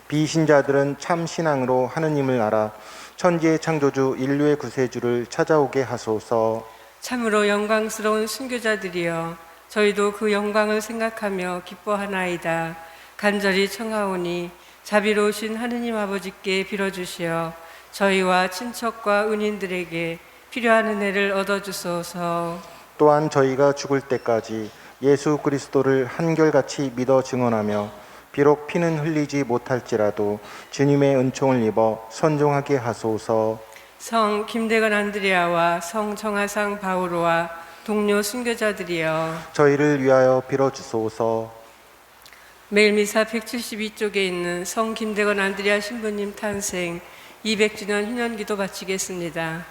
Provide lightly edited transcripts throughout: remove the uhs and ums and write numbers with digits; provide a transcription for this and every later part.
비신자들은 참 신앙으로 하느님을 알아 천지의 창조주 인류의 구세주를 찾아오게 하소서. 참으로 영광스러운 순교자들이여 저희도 그 영광을 생각하며 기뻐하나이다. 간절히 청하오니 자비로우신 하느님 아버지께 빌어주시어 저희와 친척과 은인들에게 필요한 은혜를 얻어주소서. 또한 저희가 죽을 때까지 예수 그리스도를 한결같이 믿어 증언하며 비록 피는 흘리지 못할지라도 주님의 은총을 입어 선종하게 하소서. 성 김대건 안드레아와 성 정하상 바오로와 동료 순교자들이여 저희를 위하여 빌어주소서. 매일 미사 172쪽에 있는 성 김대건 안드레아 신부님 탄생 200주년 희년기도 바치겠습니다.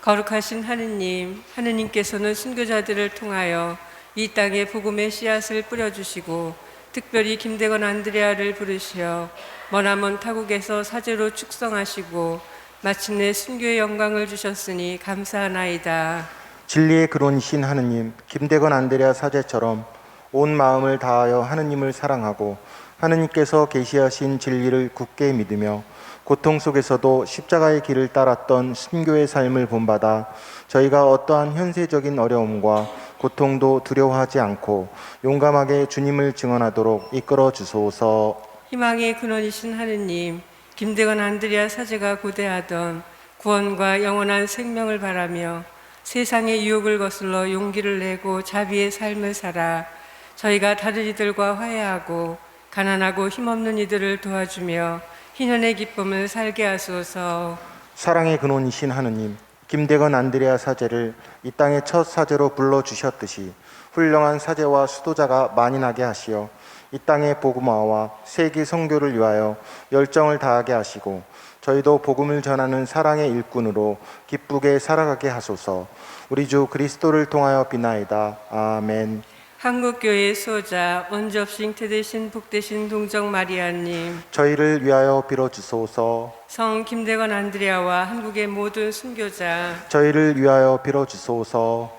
거룩하신 하느님, 하느님께서는 순교자들을 통하여 이 땅에 복음의 씨앗을 뿌려주시고 특별히 김대건 안드레아를 부르시어 머나먼 타국에서 사제로 축성하시고 마침내 순교의 영광을 주셨으니 감사하나이다. 진리의 근원이신 하느님, 김대건 안드레아 사제처럼 온 마음을 다하여 하느님을 사랑하고 하느님께서 계시하신 진리를 굳게 믿으며 고통 속에서도 십자가의 길을 따랐던 순교의 삶을 본받아 저희가 어떠한 현세적인 어려움과 고통도 두려워하지 않고 용감하게 주님을 증언하도록 이끌어 주소서. 희망의 근원이신 하느님, 김대건 안드레아 사제가 고대하던 구원과 영원한 생명을 바라며 세상의 유혹을 거슬러 용기를 내고 자비의 삶을 살아 저희가 다른 이들과 화해하고 가난하고 힘없는 이들을 도와주며 희년의 기쁨을 살게 하소서. 사랑의 근원이신 하느님, 김대건 안드레아 사제를 이 땅의 첫 사제로 불러주셨듯이 훌륭한 사제와 수도자가 많이 나게 하시어 이 땅의 복음화와 세계 선교를 위하여 열정을 다하게 하시고 저희도 복음을 전하는 사랑의 일꾼으로 기쁘게 살아가게 하소서. 우리 주 그리스도를 통하여 비나이다. 아멘. 한국교회의 수호자 원접시 잉태되신 복되신 동정 마리아님, 저희를 위하여 빌어주소서. 성 김대건 안드레아와 한국의 모든 순교자, 저희를 위하여 빌어주소서.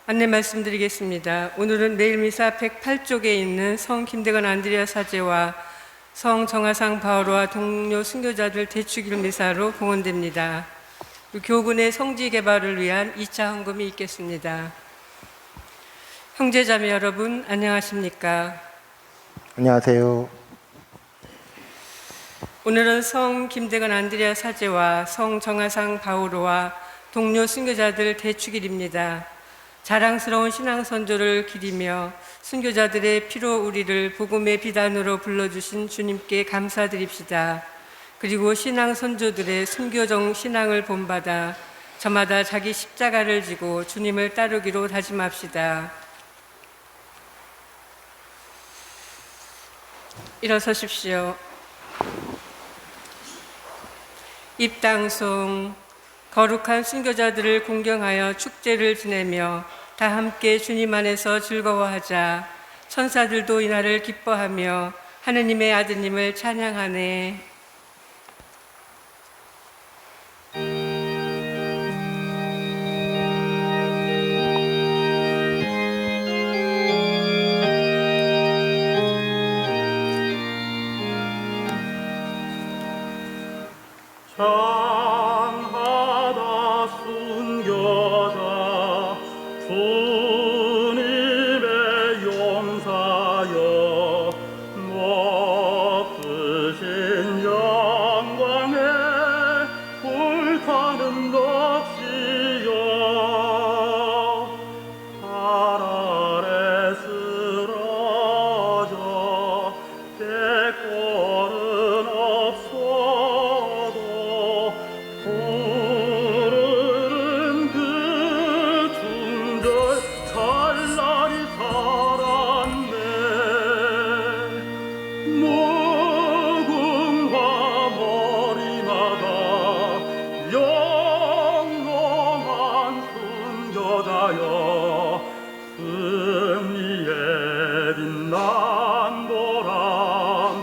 안내 말씀드리겠습니다. 오늘은 내일 미사 108쪽에 있는 성 김대건 안드레아 사제와 성 정하상 바오로와 동료 순교자들 대축일 미사로 봉헌됩니다. 교군의 성지 개발을 위한 2차 헌금이 있겠습니다. 형제자매 여러분 안녕하십니까? 안녕하세요. 오늘은 성 김대건 안드레아 사제와 성 정하상 바오로와 동료 순교자들 대축일입니다. 자랑스러운 신앙 선조를 기리며 순교자들의 피로 우리를 복음의 비단으로 불러주신 주님께 감사드립시다. 그리고 신앙 선조들의 순교정 신앙을 본받아 저마다 자기 십자가를 지고 주님을 따르기로 다짐합시다. 일어서십시오. 입당송. 거룩한 순교자들을 공경하여 축제를 지내며 다 함께 주님 안에서 즐거워하자. 천사들도 이날을 기뻐하며 하느님의 아드님을 찬양하네. 찬하다 순교자 주님의 용사여 높으신 영광에 불타는 넋이여 발 아래 쓰러져 대꼴은 없어도 부르는 그 중절 찬란히 살았네. 무궁화 머리마다 영롱한 순교자여 승리의 빛난 보람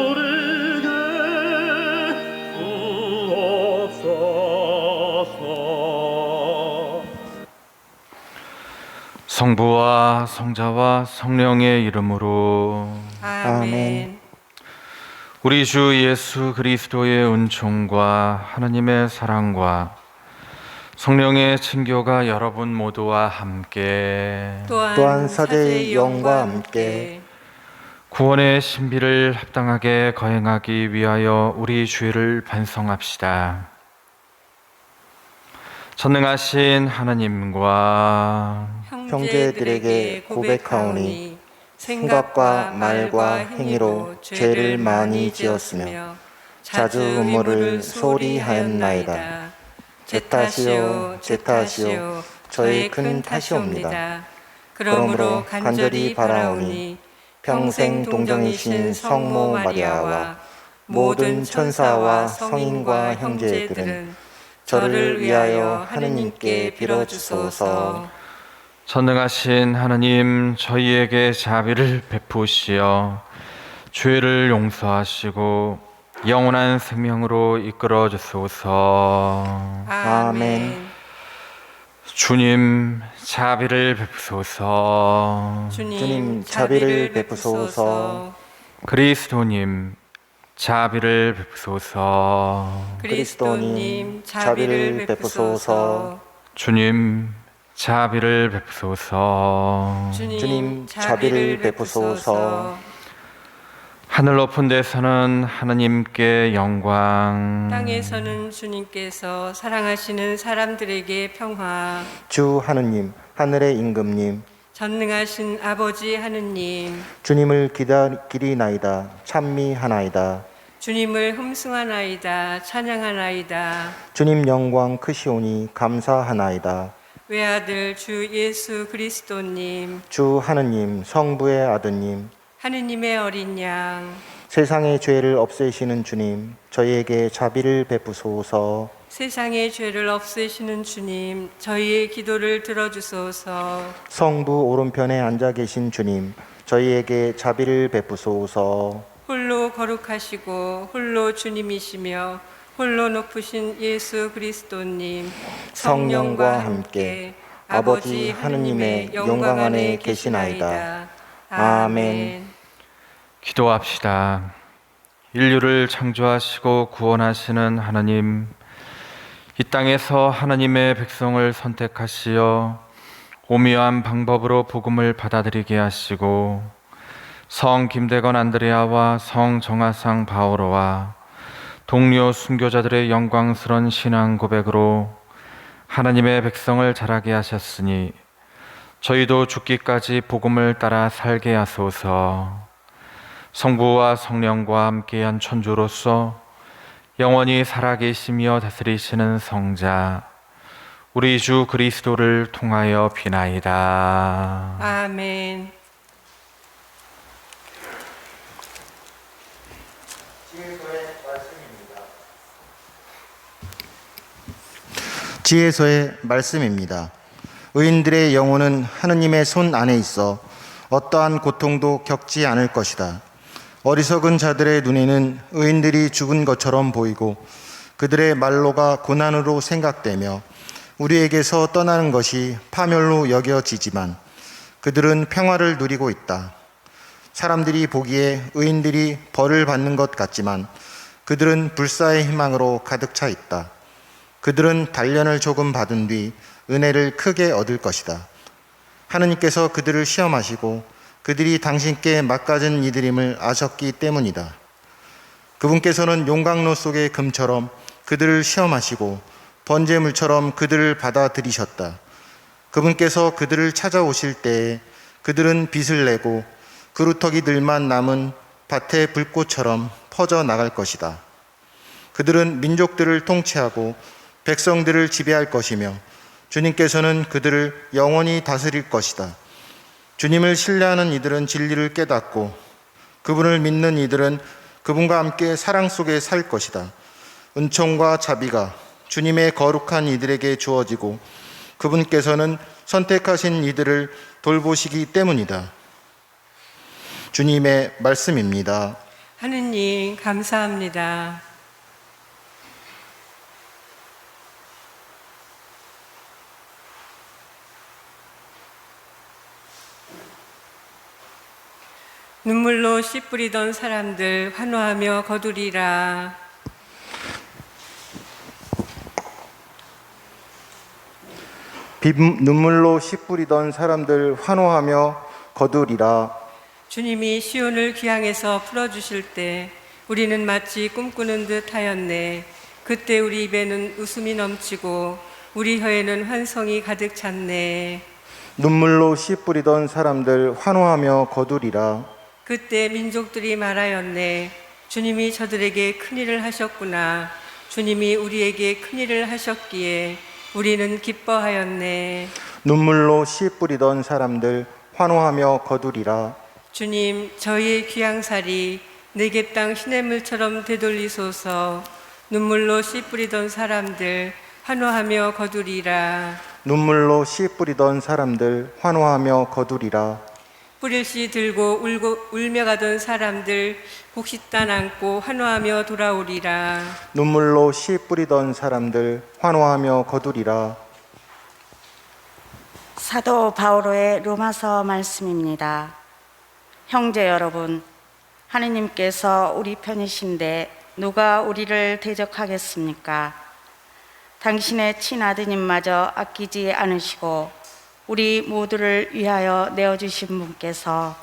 우리에게 주옵소서. 성부와 성자와 성령의 이름으로 아멘. 아멘. 우리 주 예수 그리스도의 은총과 하나님의 사랑과 성령의 친교가 여러분 모두와 함께 또한 사제의 영과 함께 구원의 신비를 합당하게 거행하기 위하여 우리 주의를 반성합시다. 전능하신 하나님과 형제들에게 고백하오니 생각과 말과 행위로 죄를 많이 지었으며 자주 음모를 소홀히 하였나이다. 제 탓이요 제 탓이요 저의 큰 탓이옵니다. 그러므로 간절히 바라오니 평생 동정이신 성모 마리아와 모든 천사와 성인과 형제들은 저를 위하여 하느님께 빌어주소서. 전능하신 하나님, 저희에게 자비를 베푸시어 죄를 용서하시고 영원한 생명으로 이끌어 주소서. 아멘. 주님, 자비를 베푸소서. 주님 자비를 베푸소서. 그리스도님, 자비를 베푸소서. 그리스도님 자비를 베푸소서. 주님, 자비를 베푸소서. 주님 자비를 베푸소서. 하늘 높은 데서는 하나님께 영광, 땅에서는 주님께서 사랑하시는 사람들에게 평화. 주 하느님 하늘의 임금님 전능하신 아버지 하느님, 주님을 기리나이다 찬미하나이다. 주님을 흠숭하나이다 찬양하나이다. 주님 영광 크시오니 감사하나이다. 외아들 주 예수 그리스도님, 주 하느님 성부의 아드님 하느님의 어린 양, 세상의 죄를 없애시는 주님 저희에게 자비를 베푸소서. 세상의 죄를 없애시는 주님, 저희의 기도를 들어주소서. 성부 오른편에 앉아 계신 주님 저희에게 자비를 베푸소서. 홀로 거룩하시고 홀로 주님이시며 홀로 높으신 예수 그리스도님, 성령과 함께 아버지 하느님의 영광 안에 계시나이다. 아멘. 기도합시다. 인류를 창조하시고 구원하시는 하나님, 이 땅에서 하나님의 백성을 선택하시어 오묘한 방법으로 복음을 받아들이게 하시고 성 김대건 안드레아와 성 정하상 바오로와 동료 순교자들의 영광스런 신앙 고백으로 하나님의 백성을 자라게 하셨으니 저희도 죽기까지 복음을 따라 살게 하소서. 성부와 성령과 함께한 천주로서 영원히 살아계시며 다스리시는 성자 우리 주 그리스도를 통하여 비나이다. 아멘. 지혜서의 말씀입니다. 의인들의 영혼은 하느님의 손 안에 있어 어떠한 고통도 겪지 않을 것이다. 어리석은 자들의 눈에는 의인들이 죽은 것처럼 보이고 그들의 말로가 고난으로 생각되며 우리에게서 떠나는 것이 파멸로 여겨지지만 그들은 평화를 누리고 있다. 사람들이 보기에 의인들이 벌을 받는 것 같지만 그들은 불사의 희망으로 가득 차 있다. 그들은 단련을 조금 받은 뒤 은혜를 크게 얻을 것이다. 하느님께서 그들을 시험하시고 그들이 당신께 막가진 이들임을 아셨기 때문이다. 그분께서는 용광로 속의 금처럼 그들을 시험하시고 번제물처럼 그들을 받아들이셨다. 그분께서 그들을 찾아오실 때에 그들은 빛을 내고 그루터기들만 남은 밭의 불꽃처럼 퍼져 나갈 것이다. 그들은 민족들을 통치하고 백성들을 지배할 것이며 주님께서는 그들을 영원히 다스릴 것이다. 주님을 신뢰하는 이들은 진리를 깨닫고 그분을 믿는 이들은 그분과 함께 사랑 속에 살 것이다. 은총과 자비가 주님의 거룩한 이들에게 주어지고 그분께서는 선택하신 이들을 돌보시기 때문이다. 주님의 말씀입니다. 하느님 감사합니다. 눈물로 씨 뿌리던 사람들 환호하며 거두리라. 눈물로 씨 뿌리던 사람들 환호하며 거두리라. 주님이 시온을 귀향에서 풀어주실 때 우리는 마치 꿈꾸는 듯 하였네. 그때 우리 입에는 웃음이 넘치고 우리 혀에는 환성이 가득 찼네. 눈물로 씨 뿌리던 사람들 환호하며 거두리라. 그때 민족들이 말하였네. 주님이 저들에게 큰일을 하셨구나. 주님이 우리에게 큰일을 하셨기에 우리는 기뻐하였네. 눈물로 씨 뿌리던 사람들 환호하며 거두리라. 주님, 저희의 귀향살이 내게 땅 시냇물처럼 되돌리소서. 눈물로 씨 뿌리던 사람들 환호하며 거두리라. 눈물로 씨 뿌리던 사람들 환호하며 거두리라. 뿌릴 씨 들고 울며 가던 사람들 곡식단 안고 환호하며 돌아오리라. 눈물로 씨 뿌리던 사람들 환호하며 거두리라. 사도 바오로의 로마서 말씀입니다. 형제 여러분, 하느님께서 우리 편이신데 누가 우리를 대적하겠습니까? 당신의 친아드님마저 아끼지 않으시고 우리 모두를 위하여 내어주신 분께서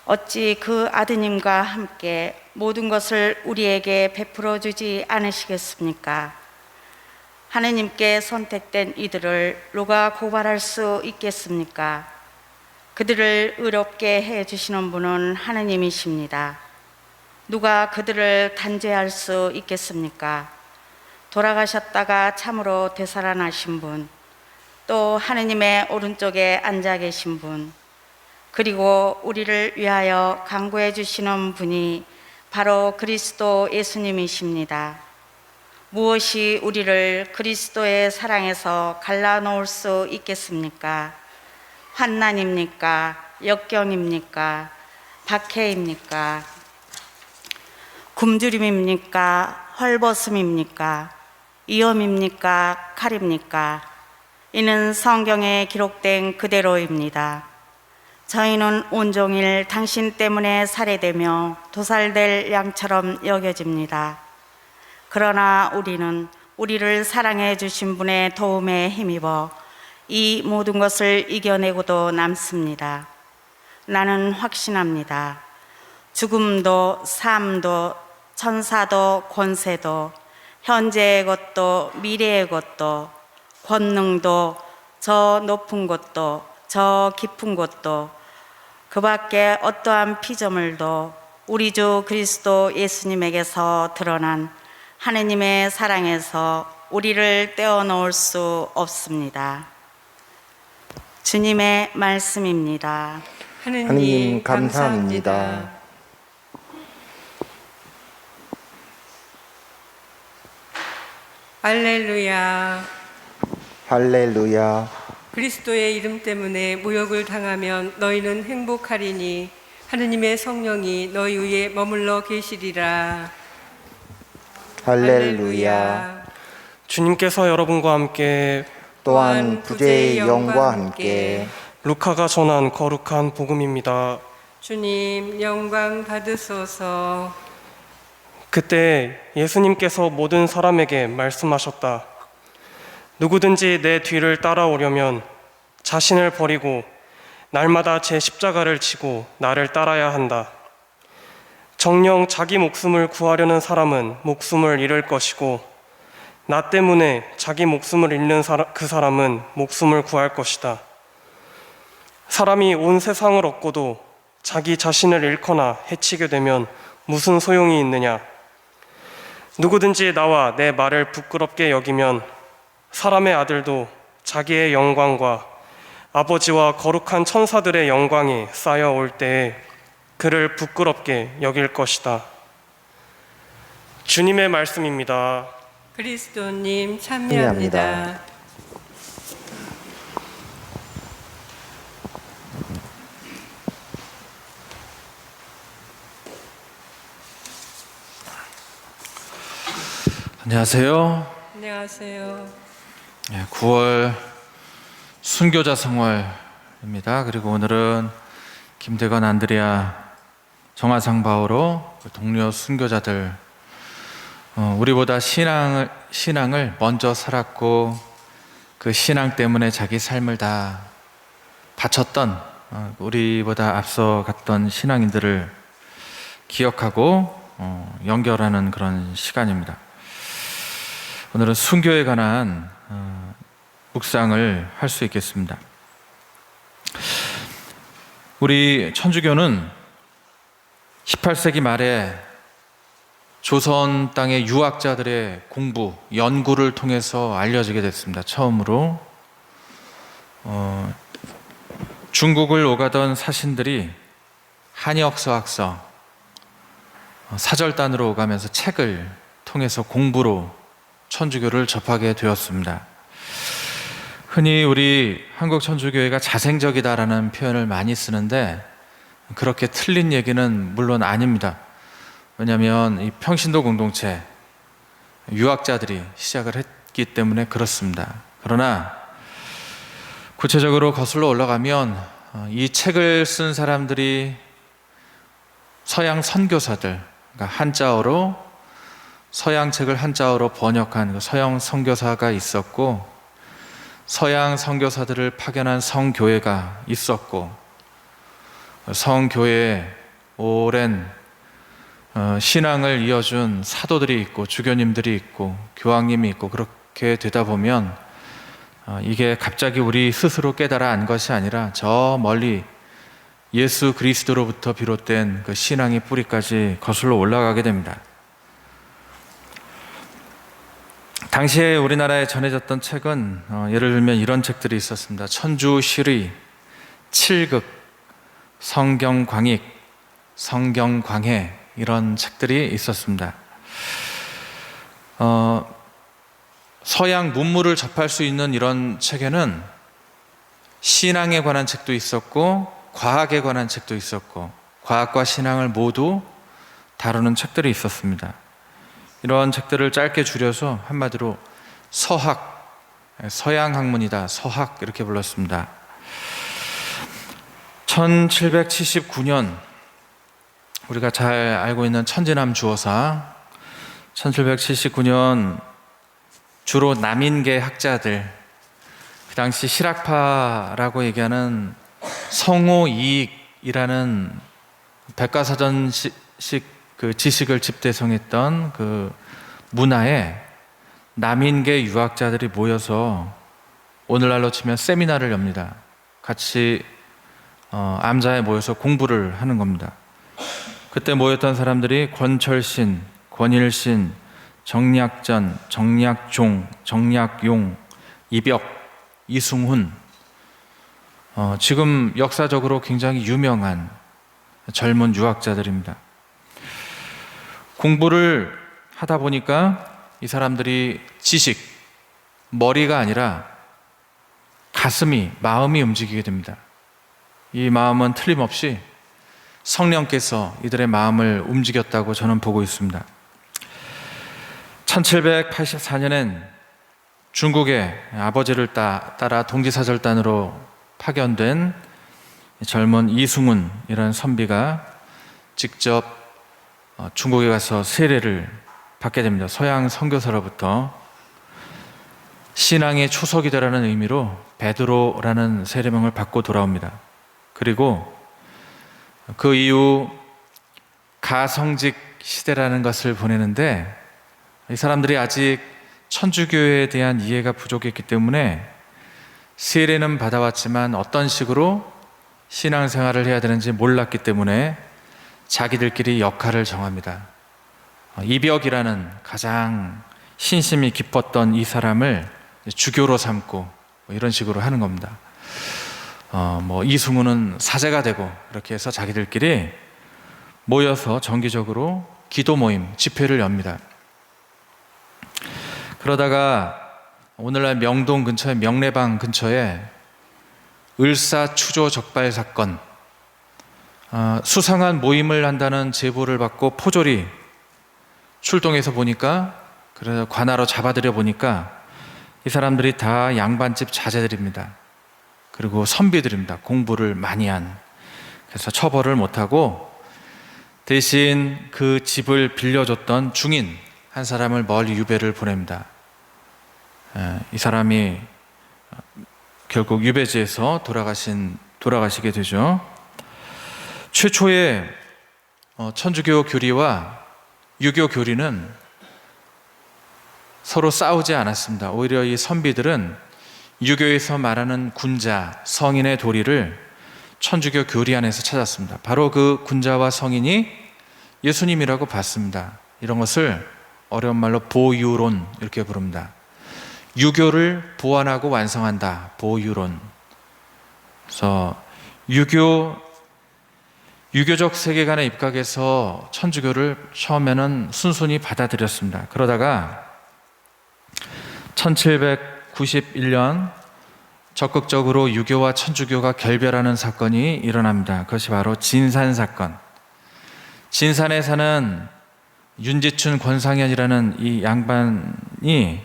어찌 그 아드님과 함께 모든 것을 우리에게 베풀어 주지 않으시겠습니까? 하느님께 선택된 이들을 누가 고발할 수 있겠습니까? 그들을 의롭게 해주시는 분은 하느님이십니다. 누가 그들을 단죄할 수 있겠습니까? 돌아가셨다가 참으로 되살아나신 분, 또 하느님의 오른쪽에 앉아 계신 분, 그리고 우리를 위하여 간구해 주시는 분이 바로 그리스도 예수님이십니다. 무엇이 우리를 그리스도의 사랑에서 갈라놓을 수 있겠습니까? 환난입니까? 역경입니까? 박해입니까? 굶주림입니까? 헐벗음입니까? 위험입니까? 칼입니까? 이는 성경에 기록된 그대로입니다. 저희는 온종일 당신 때문에 살해되며 도살될 양처럼 여겨집니다. 그러나 우리는 우리를 사랑해 주신 분의 도움에 힘입어 이 모든 것을 이겨내고도 남습니다. 나는 확신합니다. 죽음도 삶도 천사도 권세도 현재의 것도 미래의 것도 권능도 저 높은 곳도 저 깊은 곳도 그 밖에 어떠한 피조물도 우리 주 그리스도 예수님에게서 드러난 하느님의 사랑에서 우리를 떼어놓을 수 없습니다. 주님의 말씀입니다. 하느님 감사합니다. 할렐루야. 할렐루야. 그리스도의 이름 때문에 모욕을 당하면 너희는 행복하리니 하느님의 성령이 너희 위에 머물러 계시리라. 할렐루야. 주님께서 여러분과 함께 또한 부재의 영과 함께 루카가 전한 거룩한 복음입니다. 주님 영광 받으소서. 그때 예수님께서 모든 사람에게 말씀하셨다. 누구든지 내 뒤를 따라오려면 자신을 버리고 날마다 제 십자가를 지고 나를 따라야 한다. 정녕 자기 목숨을 구하려는 사람은 목숨을 잃을 것이고 나 때문에 자기 목숨을 잃는 그 사람은 목숨을 구할 것이다. 사람이 온 세상을 얻고도 자기 자신을 잃거나 해치게 되면 무슨 소용이 있느냐? 누구든지 나와 내 말을 부끄럽게 여기면 사람의 아들도 자기의 영광과 아버지와 거룩한 천사들의 영광이 쌓여올 때에 그를 부끄럽게 여길 것이다. 주님의 말씀입니다. 그리스도님 참여합니다. 참여합니다. 안녕하세요. 안녕하세요. 9월 순교자 성월입니다. 그리고 오늘은 김대건 안드레아 정화상 바오로 그 동료 순교자들, 우리보다 신앙을 먼저 살았고 그 신앙 때문에 자기 삶을 다 바쳤던 우리보다 앞서 갔던 신앙인들을 기억하고 연결하는 그런 시간입니다. 오늘은 순교에 관한 묵상을 할 수 있겠습니다. 우리 천주교는 18세기 말에 조선 땅의 유학자들의 공부, 연구를 통해서 알려지게 됐습니다. 처음으로 중국을 오가던 사신들이 한역서학서, 사절단으로 오가면서 책을 통해서 공부로 천주교를 접하게 되었습니다. 흔히 우리 한국 천주교회가 자생적이다라는 표현을 많이 쓰는데 그렇게 틀린 얘기는 물론 아닙니다. 왜냐하면 이 평신도 공동체, 유학자들이 시작을 했기 때문에 그렇습니다. 그러나 구체적으로 거슬러 올라가면 이 책을 쓴 사람들이 서양 선교사들, 그러니까 한자어로 서양 책을 한자어로 번역한 서양 선교사가 있었고, 서양 선교사들을 파견한 성교회가 있었고, 성교회에 오랜 신앙을 이어준 사도들이 있고 주교님들이 있고 교황님이 있고, 그렇게 되다 보면 이게 갑자기 우리 스스로 깨달아 안 것이 아니라 저 멀리 예수 그리스도로부터 비롯된 그 신앙의 뿌리까지 거슬러 올라가게 됩니다. 당시에 우리나라에 전해졌던 책은 예를 들면 이런 책들이 있었습니다. 천주시의, 칠극, 성경광익, 성경광해, 이런 책들이 있었습니다. 서양 문물을 접할 수 있는 이런 책에는 신앙에 관한 책도 있었고 과학에 관한 책도 있었고 과학과 신앙을 모두 다루는 책들이 있었습니다. 이런 책들을 짧게 줄여서 한마디로 서학, 서양 학문이다, 서학 이렇게 불렀습니다. 1779년 우리가 잘 알고 있는 천지남 주어사, 1779년 주로 남인계 학자들, 그 당시 실학파라고 얘기하는 성호이익이라는 백과사전식 그 지식을 집대성했던 그 문화에 남인계 유학자들이 모여서 오늘날로 치면 세미나를 엽니다. 같이 암자에 모여서 공부를 하는 겁니다. 그때 모였던 사람들이 권철신, 권일신, 정약전, 정약종, 정약용, 이벽, 이승훈, 지금 역사적으로 굉장히 유명한 젊은 유학자들입니다. 공부를 하다 보니까 이 사람들이 지식, 머리가 아니라 가슴이, 마음이 움직이게 됩니다. 이 마음은 틀림없이 성령께서 이들의 마음을 움직였다고 저는 보고 있습니다. 1784년엔 중국에 아버지를 따라 동지사절단으로 파견된 젊은 이승훈이라는 선비가 직접 중국에 가서 세례를 받게 됩니다. 서양 선교사로부터 신앙의 초석이 되라는 의미로 베드로라는 세례명을 받고 돌아옵니다. 그리고 그 이후 가성직 시대라는 것을 보내는데, 이 사람들이 아직 천주교에 대한 이해가 부족했기 때문에 세례는 받아왔지만 어떤 식으로 신앙생활을 해야 되는지 몰랐기 때문에 자기들끼리 역할을 정합니다. 이벽이라는 가장 신심이 깊었던 이 사람을 주교로 삼고 이런 식으로 하는 겁니다. 이승우는 사제가 되고, 이렇게 해서 자기들끼리 모여서 정기적으로 기도 모임, 집회를 엽니다. 그러다가 오늘날 명동 근처에, 명례방 근처에 을사추조 적발 사건, 수상한 모임을 한다는 제보를 받고 포졸이 출동해서 보니까, 그래서 관하로 잡아들여 보니까 이 사람들이 다 양반집 자제들입니다. 그리고 선비들입니다. 공부를 많이 한. 그래서 처벌을 못하고 대신 그 집을 빌려줬던 중인 한 사람을 멀리 유배를 보냅니다. 이 사람이 결국 유배지에서 돌아가시게 되죠. 최초의 천주교 교리와 유교 교리는 서로 싸우지 않았습니다. 오히려 이 선비들은 유교에서 말하는 군자, 성인의 도리를 천주교 교리 안에서 찾았습니다. 바로 그 군자와 성인이 예수님이라고 봤습니다. 이런 것을 어려운 말로 보유론 이렇게 부릅니다. 유교를 보완하고 완성한다. 보유론. 그래서 유교적 세계관에 입각해서 천주교를 처음에는 순순히 받아들였습니다. 그러다가 1791년 적극적으로 유교와 천주교가 결별하는 사건이 일어납니다. 그것이 바로 진산 사건. 진산에 사는 윤지춘 권상현이라는 이 양반이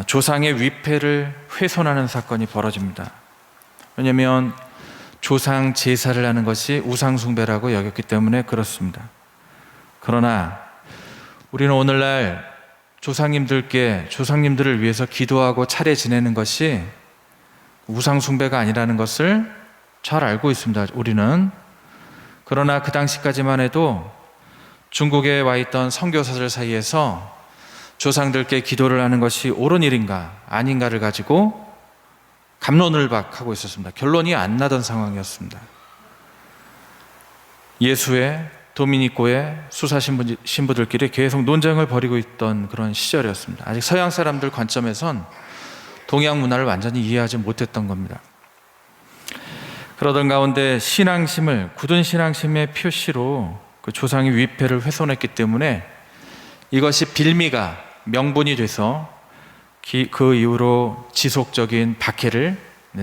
조상의 위패를 훼손하는 사건이 벌어집니다. 왜냐하면 조상 제사를 하는 것이 우상 숭배라고 여겼기 때문에 그렇습니다. 그러나 우리는 오늘날 조상님들을 위해서 기도하고 차례 지내는 것이 우상 숭배가 아니라는 것을 잘 알고 있습니다. 우리는. 그러나 그 당시까지만 해도 중국에 와 있던 선교사들 사이에서 조상들께 기도를 하는 것이 옳은 일인가 아닌가를 가지고 갑론을박하고 있었습니다. 결론이 안 나던 상황이었습니다. 예수의 도미니코의 수사 신부들끼리 계속 논쟁을 벌이고 있던 그런 시절이었습니다. 아직 서양 사람들 관점에선 동양 문화를 완전히 이해하지 못했던 겁니다. 그러던 가운데 굳은 신앙심의 표시로 그 조상의 위패를 훼손했기 때문에 이것이 빌미가 명분이 돼서 그 이후로 지속적인 박해를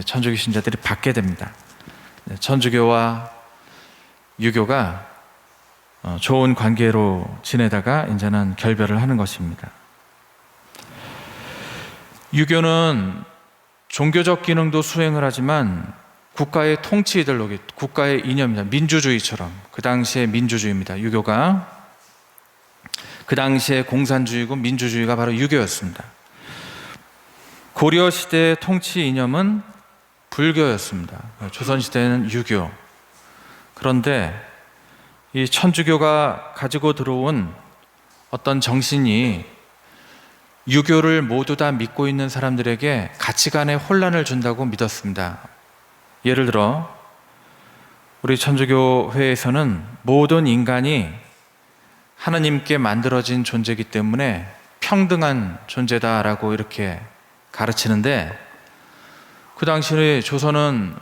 천주교 신자들이 받게 됩니다. 천주교와 유교가 좋은 관계로 지내다가 이제는 결별을 하는 것입니다. 유교는 종교적 기능도 수행을 하지만 국가의 통치 이데올로기, 국가의 이념입니다. 민주주의처럼 그 당시의 민주주의입니다. 유교가 그 당시의 공산주의고 민주주의가 바로 유교였습니다. 고려 시대의 통치 이념은 불교였습니다. 조선 시대는 유교. 그런데 이 천주교가 가지고 들어온 어떤 정신이 유교를 모두 다 믿고 있는 사람들에게 가치관의 혼란을 준다고 믿었습니다. 예를 들어 우리 천주교회에서는 모든 인간이 하나님께 만들어진 존재이기 때문에 평등한 존재다라고 이렇게 가르치는데, 그 당시에 조선은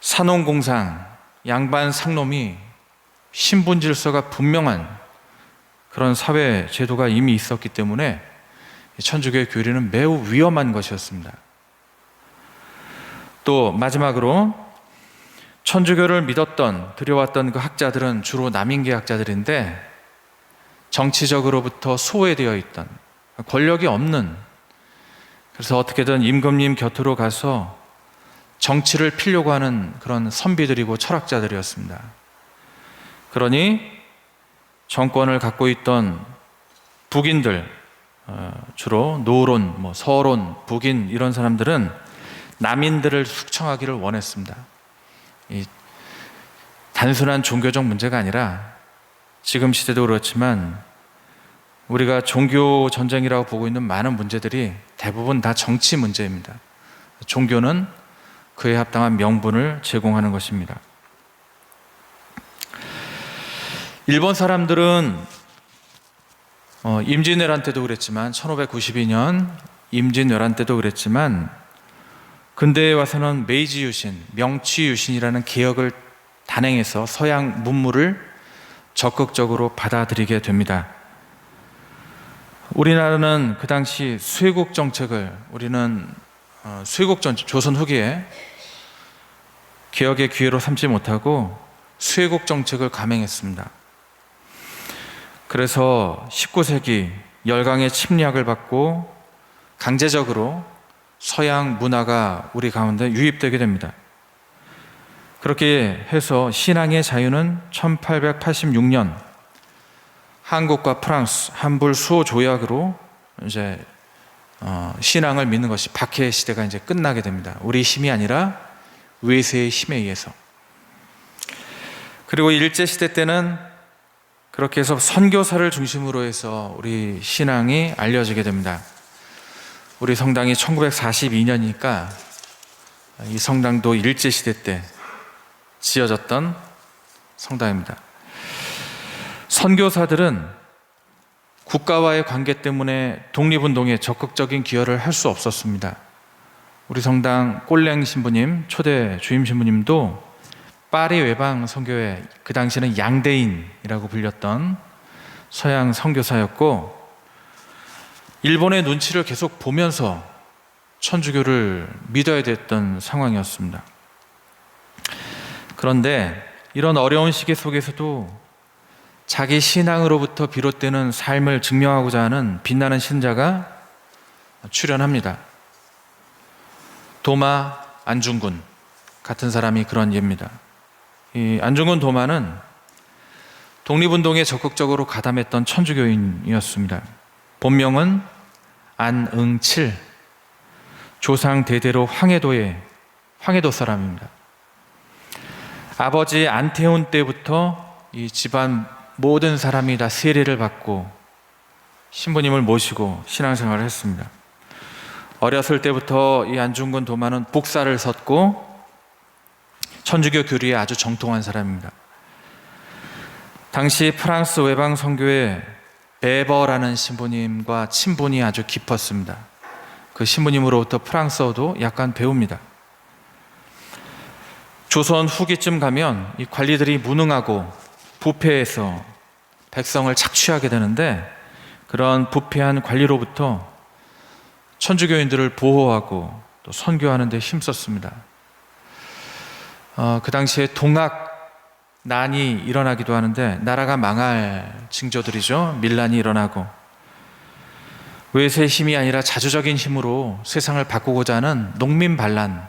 산홍공상, 양반 상놈이 신분 질서가 분명한 그런 사회 제도가 이미 있었기 때문에 천주교의 교리는 매우 위험한 것이었습니다. 또 마지막으로 천주교를 들여왔던 그 학자들은 주로 남인계 학자들인데 정치적으로부터 소외되어 있던, 권력이 없는, 그래서 어떻게든 임금님 곁으로 가서 정치를 피려고 하는 그런 선비들이고 철학자들이었습니다. 그러니 정권을 갖고 있던 북인들, 주로 노론, 서론, 북인 이런 사람들은 남인들을 숙청하기를 원했습니다. 이 단순한 종교적 문제가 아니라 지금 시대도 그렇지만 우리가 종교 전쟁이라고 보고 있는 많은 문제들이 대부분 다 정치 문제입니다. 종교는 그에 합당한 명분을 제공하는 것입니다. 일본 사람들은 임진왜란 때도 그랬지만 1592년 임진왜란 때도 그랬지만 근대에 와서는 메이지 유신, 명치 유신이라는 개혁을 단행해서 서양 문물을 적극적으로 받아들이게 됩니다. 우리나라는 그 당시 쇄국 정책을, 조선 후기에 개혁의 기회로 삼지 못하고 쇄국 정책을 감행했습니다. 그래서 19세기 열강의 침략을 받고 강제적으로 서양 문화가 우리 가운데 유입되게 됩니다. 그렇게 해서 신앙의 자유는 1886년 한국과 프랑스 한불 수호 조약으로 이제 신앙을 믿는 것이 박해 시대가 이제 끝나게 됩니다. 우리 힘이 아니라 외세의 힘에 의해서. 그리고 일제 시대 때는 그렇게 해서 선교사를 중심으로 해서 우리 신앙이 알려지게 됩니다. 우리 성당이 1942년이니까 이 성당도 일제 시대 때 지어졌던 성당입니다. 선교사들은 국가와의 관계 때문에 독립운동에 적극적인 기여를 할 수 없었습니다. 우리 성당 꼴랭 신부님, 초대 주임 신부님도 파리 외방 선교회, 그 당시에는 양대인이라고 불렸던 서양 선교사였고, 일본의 눈치를 계속 보면서 천주교를 믿어야 됐던 상황이었습니다. 그런데 이런 어려운 시기 속에서도 자기 신앙으로부터 비롯되는 삶을 증명하고자 하는 빛나는 신자가 출현합니다. 도마 안중근 같은 사람이 그런 예입니다. 이 안중근 도마는 독립운동에 적극적으로 가담했던 천주교인이었습니다. 본명은 안응칠, 조상 대대로 황해도 사람입니다. 아버지 안태훈 때부터 이 집안 모든 사람이 다 세례를 받고 신부님을 모시고 신앙생활을 했습니다. 어렸을 때부터 이 안중근 도마는 복사를 섰고 천주교 교리에 아주 정통한 사람입니다. 당시 프랑스 외방 선교회 베버라는 신부님과 친분이 아주 깊었습니다. 그 신부님으로부터 프랑스어도 약간 배웁니다. 조선 후기쯤 가면 이 관리들이 무능하고 부패해서 백성을 착취하게 되는데, 그런 부패한 관리로부터 천주교인들을 보호하고 또 선교하는 데 힘썼습니다. 그 당시에 동학난이 일어나기도 하는데, 나라가 망할 징조들이죠. 밀란이 일어나고 외세의 힘이 아니라 자주적인 힘으로 세상을 바꾸고자 하는 농민 반란,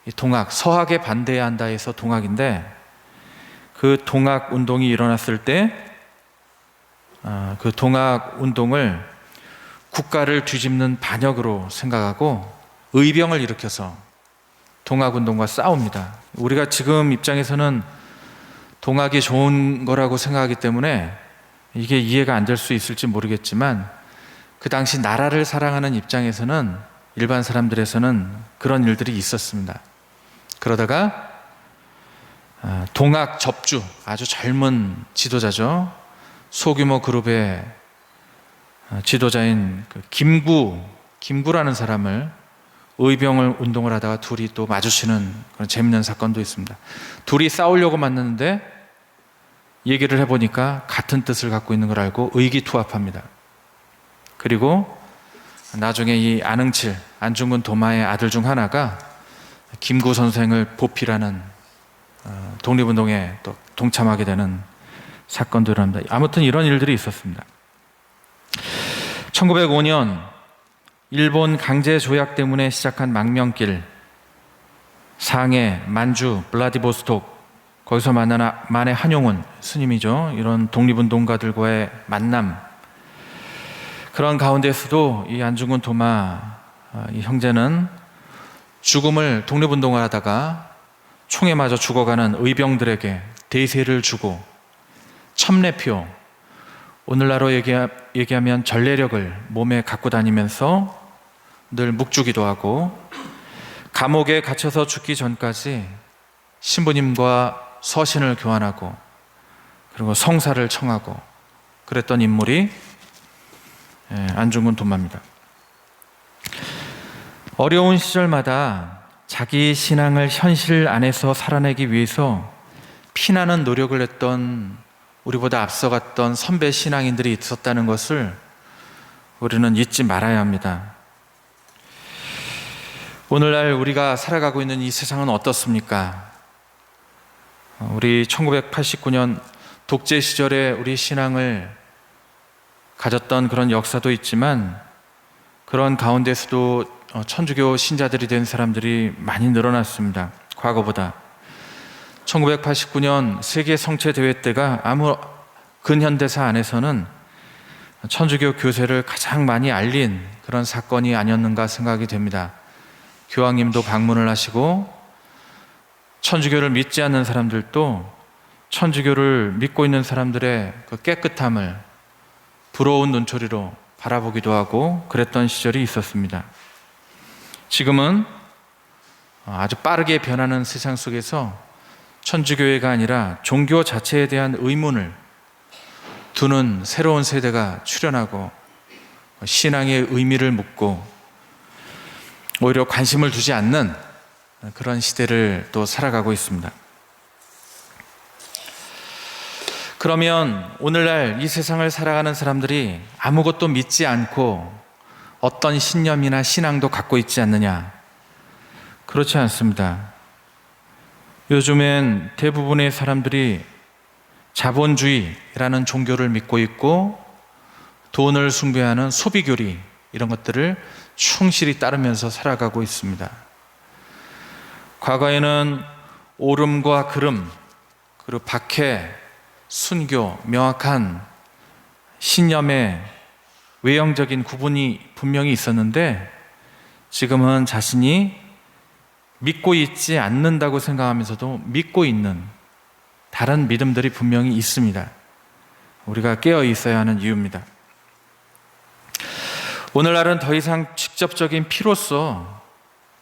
이 동학, 서학에 반대해야 한다 해서 동학인데, 그 동학 운동이 일어났을 때 그 동학 운동을 국가를 뒤집는 반역으로 생각하고 의병을 일으켜서 동학 운동과 싸웁니다. 우리가 지금 입장에서는 동학이 좋은 거라고 생각하기 때문에 이게 이해가 안 될 수 있을지 모르겠지만, 그 당시 나라를 사랑하는 입장에서는, 일반 사람들에서는 그런 일들이 있었습니다. 그러다가 동학 접주, 아주 젊은 지도자죠. 소규모 그룹의 지도자인 그 김구라는 사람을 의병을 운동을 하다가 둘이 또 마주치는 그런 재밌는 사건도 있습니다. 둘이 싸우려고 만났는데 얘기를 해보니까 같은 뜻을 갖고 있는 걸 알고 의기투합합니다. 그리고 나중에 이 안응칠, 안중근 도마의 아들 중 하나가 김구 선생을 보필하는 독립운동에 또 동참하게 되는 사건도 일어납니다. 아무튼 이런 일들이 있었습니다. 1905년 일본 강제 조약 때문에 시작한 망명길, 상해, 만주, 블라디보스톡, 거기서 만해 한용운 스님이죠. 이런 독립운동가들과의 만남, 그런 가운데서도 이 안중근 도마 이 형제는 죽음을, 독립운동을 하다가 총에 맞아 죽어가는 의병들에게 대세를 주고 첨례표, 오늘날로 얘기하면 전례력을 몸에 갖고 다니면서 늘 묵주기도 하고, 감옥에 갇혀서 죽기 전까지 신부님과 서신을 교환하고 그리고 성사를 청하고 그랬던 인물이 안중근 도마입니다. 어려운 시절마다 자기 신앙을 현실 안에서 살아내기 위해서 피나는 노력을 했던, 우리보다 앞서갔던 선배 신앙인들이 있었다는 것을 우리는 잊지 말아야 합니다. 오늘날 우리가 살아가고 있는 이 세상은 어떻습니까? 우리 1989년 독재 시절에 우리 신앙을 가졌던 그런 역사도 있지만, 그런 가운데서도 천주교 신자들이 된 사람들이 많이 늘어났습니다. 과거보다. 1989년 세계 성체 대회 때가 아무 근현대사 안에서는 천주교 교세를 가장 많이 알린 그런 사건이 아니었는가 생각이 됩니다. 교황님도 방문을 하시고 천주교를 믿지 않는 사람들도 천주교를 믿고 있는 사람들의 그 깨끗함을 부러운 눈초리로 바라보기도 하고 그랬던 시절이 있었습니다. 지금은 아주 빠르게 변하는 세상 속에서 천주교회가 아니라 종교 자체에 대한 의문을 두는 새로운 세대가 출현하고 신앙의 의미를 묻고 오히려 관심을 두지 않는 그런 시대를 또 살아가고 있습니다. 그러면 오늘날 이 세상을 살아가는 사람들이 아무것도 믿지 않고 어떤 신념이나 신앙도 갖고 있지 않느냐? 그렇지 않습니다. 요즘엔 대부분의 사람들이 자본주의라는 종교를 믿고 있고 돈을 숭배하는 소비교리 이런 것들을 충실히 따르면서 살아가고 있습니다. 과거에는 옳음과 그름 그리고 박해, 순교, 명확한 신념의 외형적인 구분이 분명히 있었는데 지금은 자신이 믿고 있지 않는다고 생각하면서도 믿고 있는 다른 믿음들이 분명히 있습니다. 우리가 깨어 있어야 하는 이유입니다. 오늘날은 더 이상 직접적인 피로써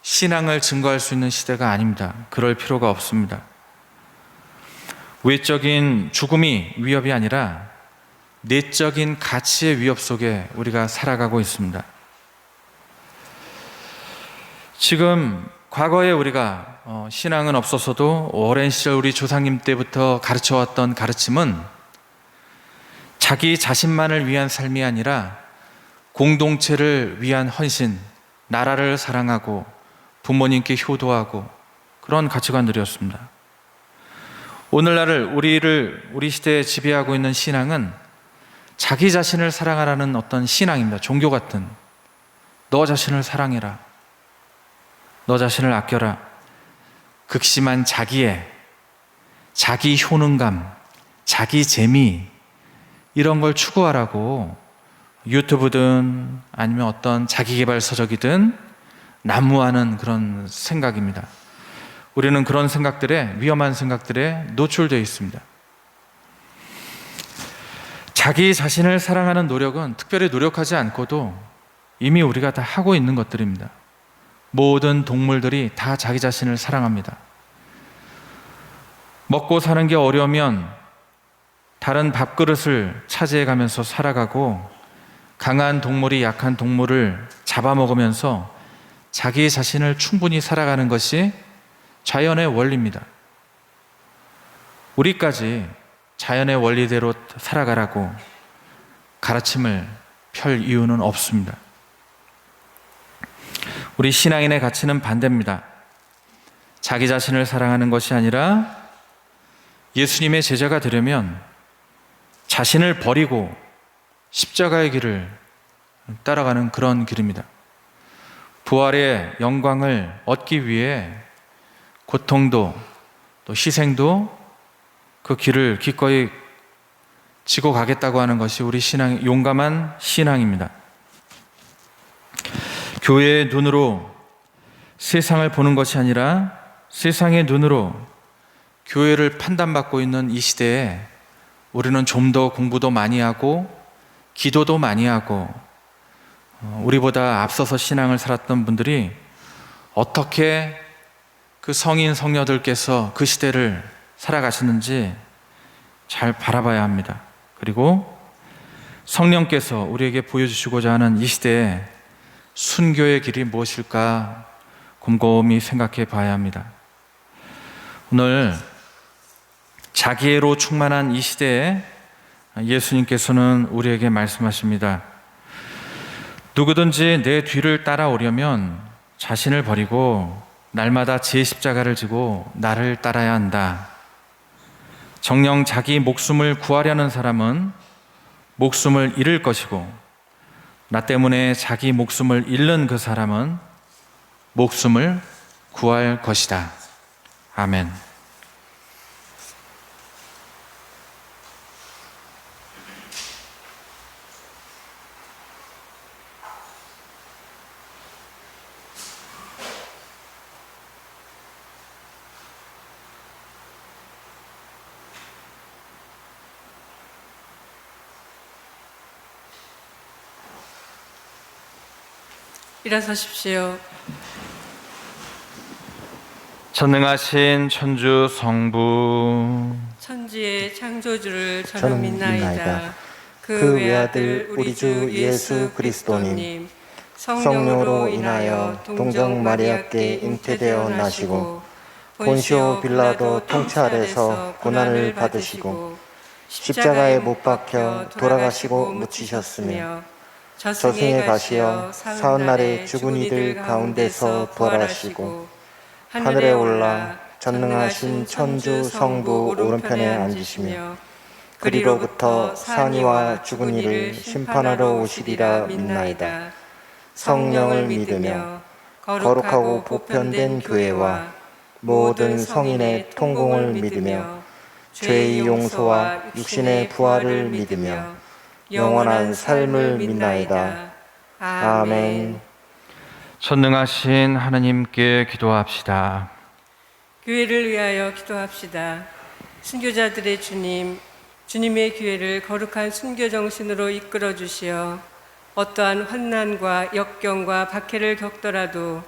신앙을 증거할 수 있는 시대가 아닙니다. 그럴 필요가 없습니다. 외적인 죽음이 위협이 아니라 내적인 가치의 위협 속에 우리가 살아가고 있습니다. 지금 과거에 우리가 신앙은 없어서도 오랜 시절 우리 조상님 때부터 가르쳐왔던 가르침은 자기 자신만을 위한 삶이 아니라 공동체를 위한 헌신, 나라를 사랑하고 부모님께 효도하고 그런 가치관들이었습니다. 오늘날 우리 시대에 지배하고 있는 신앙은 자기 자신을 사랑하라는 어떤 신앙입니다. 종교 같은. 너 자신을 사랑해라. 너 자신을 아껴라. 극심한 자기 효능감, 자기 재미 이런 걸 추구하라고 유튜브든 아니면 어떤 자기개발 서적이든 난무하는 그런 생각입니다. 우리는 그런 생각들에 위험한 생각들에 노출되어 있습니다. 자기 자신을 사랑하는 노력은 특별히 노력하지 않고도 이미 우리가 다 하고 있는 것들입니다. 모든 동물들이 다 자기 자신을 사랑합니다. 먹고 사는 게 어려우면 다른 밥그릇을 차지해 가면서 살아가고 강한 동물이 약한 동물을 잡아먹으면서 자기 자신을 충분히 살아가는 것이 자연의 원리입니다. 우리까지 자연의 원리대로 살아가라고 가르침을 펼 이유는 없습니다. 우리 신앙인의 가치는 반대입니다. 자기 자신을 사랑하는 것이 아니라 예수님의 제자가 되려면 자신을 버리고 십자가의 길을 따라가는 그런 길입니다. 부활의 영광을 얻기 위해 고통도 또 희생도 그 길을 기꺼이 지고 가겠다고 하는 것이 우리 용감한 신앙입니다. 교회의 눈으로 세상을 보는 것이 아니라 세상의 눈으로 교회를 판단받고 있는 이 시대에 우리는 좀 더 공부도 많이 하고 기도도 많이 하고 우리보다 앞서서 신앙을 살았던 분들이 어떻게 그 성인 성녀들께서 그 시대를 살아가시는지 잘 바라봐야 합니다. 그리고 성령께서 우리에게 보여주시고자 하는 이 시대에 순교의 길이 무엇일까 곰곰이 생각해 봐야 합니다. 오늘 자기애로 충만한 이 시대에 예수님께서는 우리에게 말씀하십니다. 누구든지 내 뒤를 따라오려면 자신을 버리고 날마다 제 십자가를 지고 나를 따라야 한다. 정녕 자기 목숨을 구하려는 사람은 목숨을 잃을 것이고 나 때문에 자기 목숨을 잃는 그 사람은 목숨을 구할 것이다. 아멘. 일어서십시오. 전능하신 천주 성부 천지의 창조주를 저는 저는 믿나이다. 믿나이다. 그 외아들 우리 주 예수 그리스도님 성령으로 인하여 동정 마리아께 잉태되어 나시고 본시오 빌라도 통치 아래서 고난을 받으시고 십자가에 못 박혀 돌아가시고 묻히셨으며 저승에 가시어 사흘날에 죽은 이들 가운데서 부활하시고 하늘에 올라 전능하신 천주 성부 오른편에 앉으시며 그리로부터 산이와 죽은 이를 심판하러 오시리라 믿나이다. 성령을 믿으며 거룩하고 보편된 교회와 모든 성인의 통공을 믿으며 죄의 용서와 육신의 부활을 믿으며 영원한 삶을 믿나이다. 아멘. 전능하신 하느님께 기도합시다. 교회를 위하여 기도합시다. 순교자들의 주님, 주님의 교회를 거룩한 순교 정신으로 이끌어 주시어 어떠한 환난과 역경과 박해를 겪더라도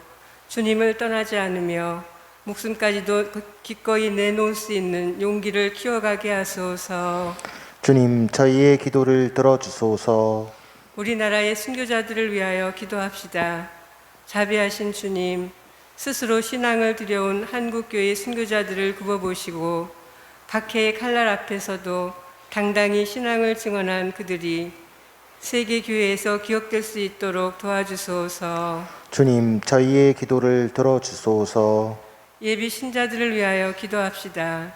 주님을 떠나지 않으며 목숨까지도 기꺼이 내놓을 수 있는 용기를 키워가게 하소서. 주님, 저희의 기도를 들어주소서. 우리나라의 순교자들을 위하여 기도합시다. 자비하신 주님, 스스로 신앙을 들여온 한국교회 순교자들을 굽어보시고 박해의 칼날 앞에서도 당당히 신앙을 증언한 그들이 세계교회에서 기억될 수 있도록 도와주소서. 주님, 저희의 기도를 들어주소서. 예비 신자들을 위하여 기도합시다.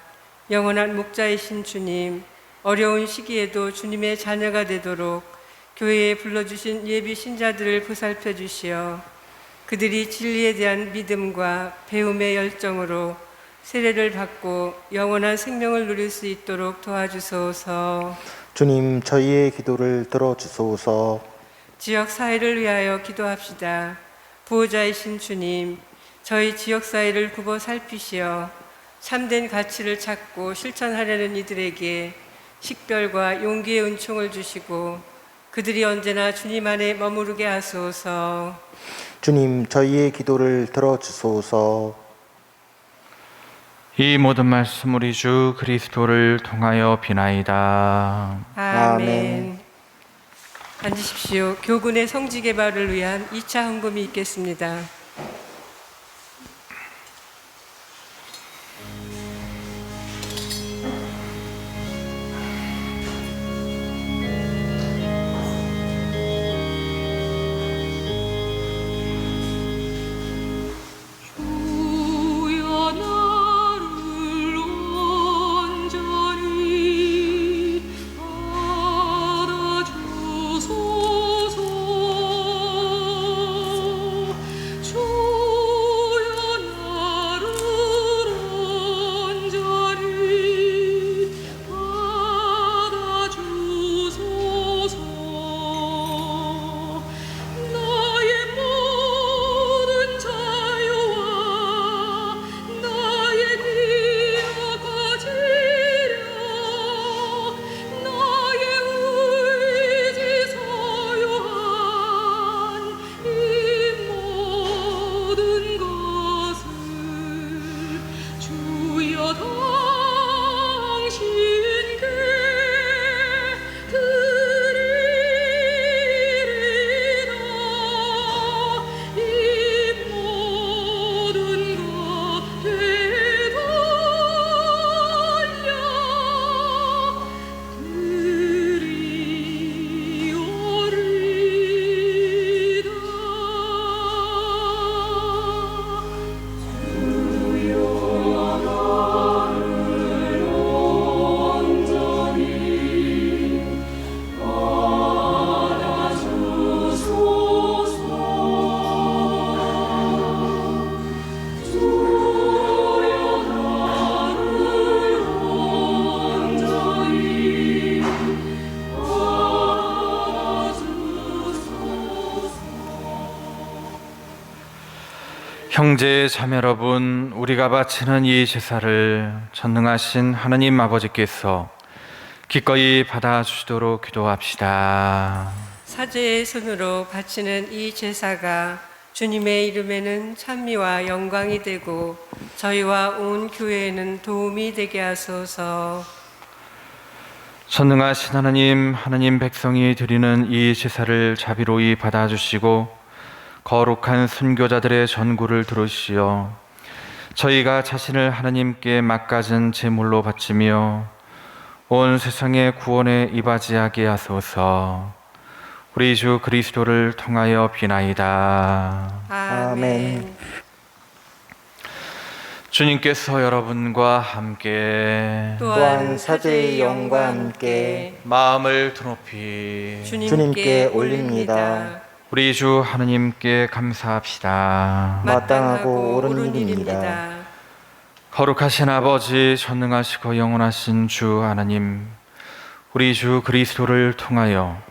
영원한 목자이신 주님, 어려운 시기에도 주님의 자녀가 되도록 교회에 불러주신 예비 신자들을 보살펴 주시어 그들이 진리에 대한 믿음과 배움의 열정으로 세례를 받고 영원한 생명을 누릴 수 있도록 도와주소서. 주님, 저희의 기도를 들어주소서. 지역 사회를 위하여 기도합시다. 보호자이신 주님, 저희 지역 사회를 굽어 살피시어 참된 가치를 찾고 실천하려는 이들에게 식별과 용기의 은총을 주시고 그들이 언제나 주님 안에 머무르게 하소서. 주님, 저희의 기도를 들어주소서. 이 모든 말씀 우리 주 그리스도를 통하여 비나이다. 아멘. 앉으십시오. 교군의 성지 개발을 위한 2차 헌금이 있겠습니다. 형제 자매 여러분, 우리가 바치는 이 제사를 전능하신 하느님 아버지께서 기꺼이 받아주시도록 기도합시다. 사제의 손으로 바치는 이 제사가 주님의 이름에는 찬미와 영광이 되고 저희와 온 교회에는 도움이 되게 하소서. 전능하신 하나님, 하나님 백성이 드리는 이 제사를 자비로이 받아주시고 거룩한 순교자들의 전구를 들으시어 저희가 자신을 하나님께 맡가진 제물로 바치며 온 세상의 구원에 이바지하게 하소서. 우리 주 그리스도를 통하여 비나이다. 아멘. 주님께서 여러분과 함께 또한 사제의 영과 함께 마음을 드높이 주님께 올립니다. 우리 주 하느님께 감사합시다. 마땅하고 옳은 일입니다. 거룩하신 아버지, 전능하시고 영원하신 주 하나님, 우리 주 그리스도를 통하여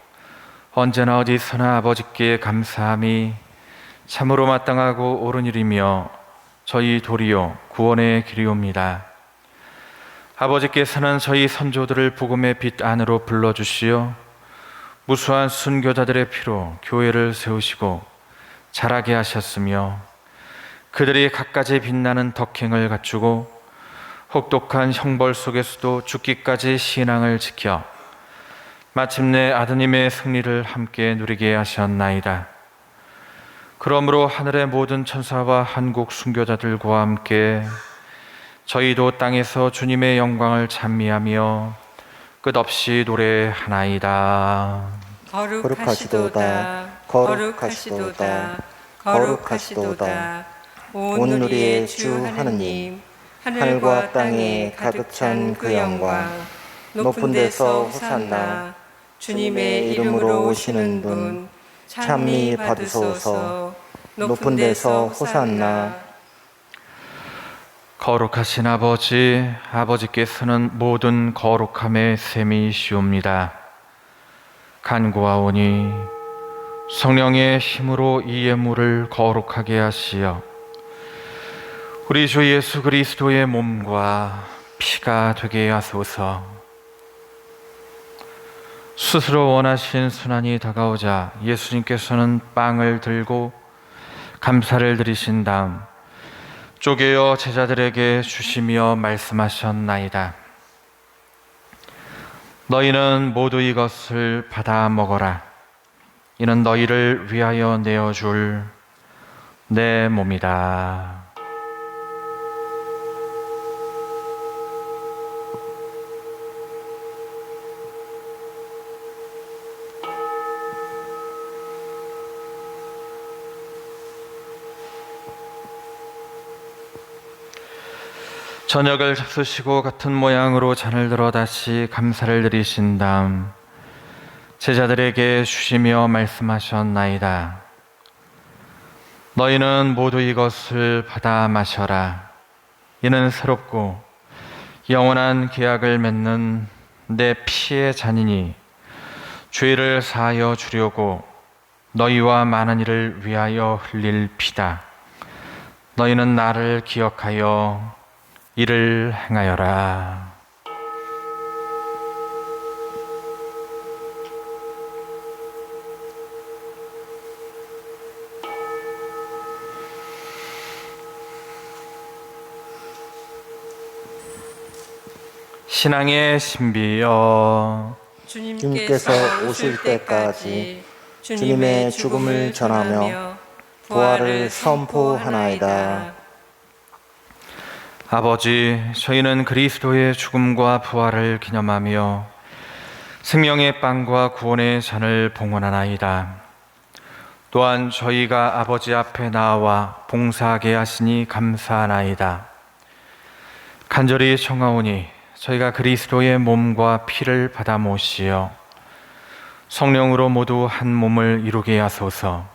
언제나 어디서나 아버지께 감사함이 참으로 마땅하고 옳은 일이며 저희 도리요 구원의 길이옵니다. 아버지께서는 저희 선조들을 복음의 빛 안으로 불러주시어 무수한 순교자들의 피로 교회를 세우시고 자라게 하셨으며 그들이 갖가지 빛나는 덕행을 갖추고 혹독한 형벌 속에서도 죽기까지 신앙을 지켜 마침내 아드님의 승리를 함께 누리게 하셨나이다. 그러므로 하늘의 모든 천사와 한국 순교자들과 함께 저희도 땅에서 주님의 영광을 찬미하며 끝없이 노래하나이다. 거룩하시도다. 거룩하시도다. 거룩하시도다. 온 우리의 주 하느님, 하늘과 땅에 가득 찬 그 영광, 높은 데서 호산나, 주님의 이름으로 오시는 분, 찬미 받으소서. 높은 데서 호산나. 거룩하신 아버지, 아버지께서는 모든 거룩함의 셈이시옵니다. 간구하오니 성령의 힘으로 이 예물을 거룩하게 하시어 우리 주 예수 그리스도의 몸과 피가 되게 하소서. 스스로 원하신 순환이 다가오자 예수님께서는 빵을 들고 감사를 드리신 다음 쪼개어 제자들에게 주시며 말씀하셨나이다. 너희는 모두 이것을 받아 먹어라. 이는 너희를 위하여 내어줄 내 몸이다. 저녁을 잡수시고 같은 모양으로 잔을 들어 다시 감사를 드리신 다음 제자들에게 주시며 말씀하셨나이다. 너희는 모두 이것을 받아 마셔라. 이는 새롭고 영원한 계약을 맺는 내 피의 잔이니 죄를 사하여 주려고 너희와 많은 이를 위하여 흘릴 피다. 너희는 나를 기억하여 이를 행하여라. 신앙의 신비여, 주님께서 오실 때까지 주님의 죽음을 전하며 부활을 선포하나이다. 아버지, 저희는 그리스도의 죽음과 부활을 기념하며 생명의 빵과 구원의 잔을 봉헌하나이다. 또한 저희가 아버지 앞에 나와 봉사하게 하시니 감사하나이다. 간절히 청하오니 저희가 그리스도의 몸과 피를 받아 모시어 성령으로 모두 한 몸을 이루게 하소서.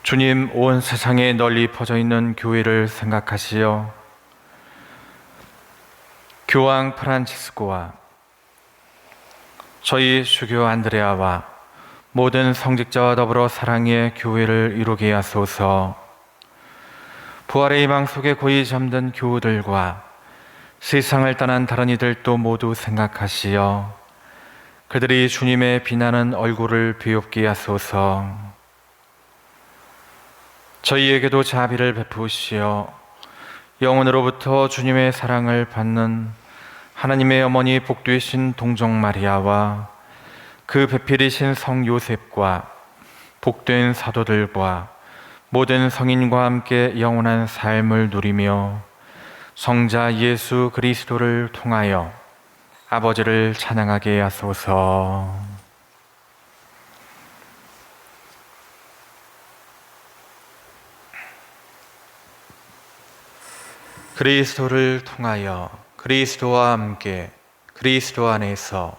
주님, 온 세상에 널리 퍼져 있는 교회를 생각하시어 교황 프란치스코와 저희 주교 안드레아와 모든 성직자와 더불어 사랑의 교회를 이루게 하소서. 부활의 희망 속에 고이 잠든 교우들과 세상을 떠난 다른 이들도 모두 생각하시어 그들이 주님의 빛나는 얼굴을 비옵게 하소서. 저희에게도 자비를 베푸시어 영원으로부터 주님의 사랑을 받는 하나님의 어머니 복되신 동정 마리아와 그 배필이신 성 요셉과 복된 사도들과 모든 성인과 함께 영원한 삶을 누리며 성자 예수 그리스도를 통하여 아버지를 찬양하게 하소서. 그리스도를 통하여 그리스도와 함께 그리스도 안에서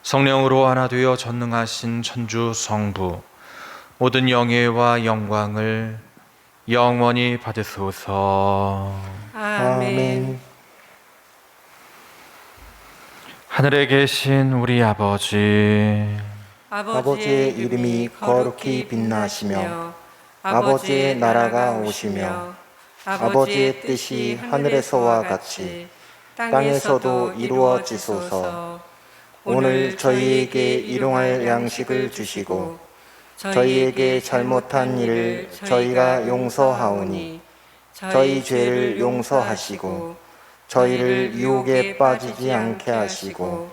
성령으로 하나 되어 전능하신 천주 성부 모든 영예와 영광을 영원히 받으소서. 아멘. 하늘에 계신 우리 아버지, 아버지의 이름이 거룩히 빛나시며 아버지의 나라가 오시며 아버지의 뜻이 하늘에서와 같이 땅에서도 이루어지소서. 오늘 저희에게 일용할 양식을 주시고 저희에게 잘못한 일을 저희가 용서하오니 저희 죄를 용서하시고 저희를 유혹에 빠지지 않게 하시고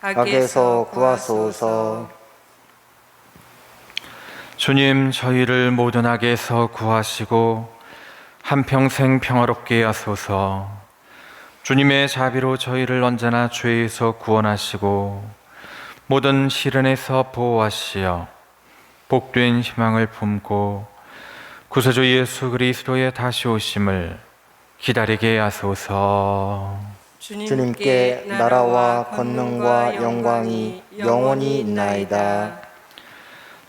악에서 구하소서. 주님 저희를 모든 악에서 구하시고 한평생 평화롭게 하소서. 주님의 자비로 저희를 언제나 죄에서 구원하시고 모든 시련에서 보호하시어 복된 희망을 품고 구세주 예수 그리스도의 다시 오심을 기다리게 하소서. 주님께 나라와 권능과 영광이 영원히 있나이다.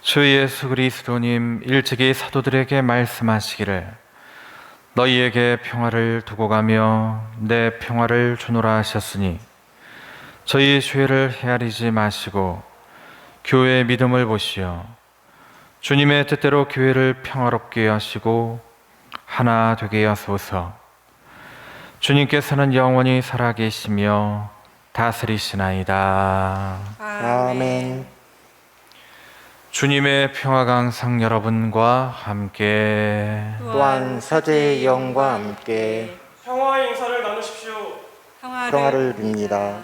주 예수 그리스도님 일찍이 사도들에게 말씀하시기를 너희에게 평화를 두고 가며 내 평화를 주노라 하셨으니 저희 죄를 헤아리지 마시고 교회의 믿음을 보시어 주님의 뜻대로 교회를 평화롭게 하시고 하나 되게 하소서. 주님께서는 영원히 살아계시며 다스리시나이다. 아멘. 주님의 평화가 항상 여러분과 함께 또한 사제의 영과 함께 평화의 인사를 나누십시오. 평화를 빕니다.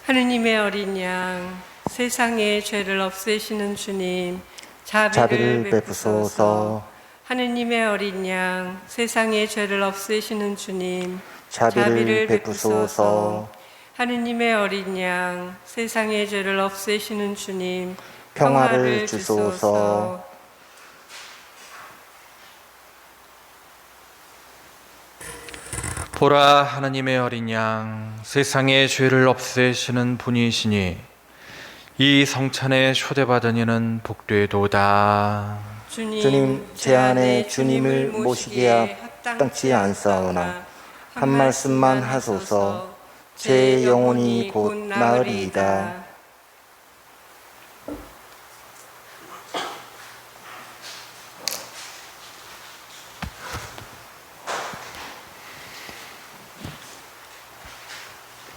하느님의 어린 양, 세상의 죄를 없애시는 주님, 자비를 베푸소서. 하느님의 어린 양, 세상의 죄를 없애시는 주님, 자비를 베푸소서. 하느님의 어린 양, 세상의 죄를 없애시는 주님, 평화를 주소서. 보라 하나님의 어린 양 세상의 죄를 없애시는 분이시니 이 성찬에 초대받은 이는 복되도다. 주님, 제 안에 주님을 모시기에 합당치 않사오나 한 말씀만 하소서. 제 영혼이 곧 나으리이다.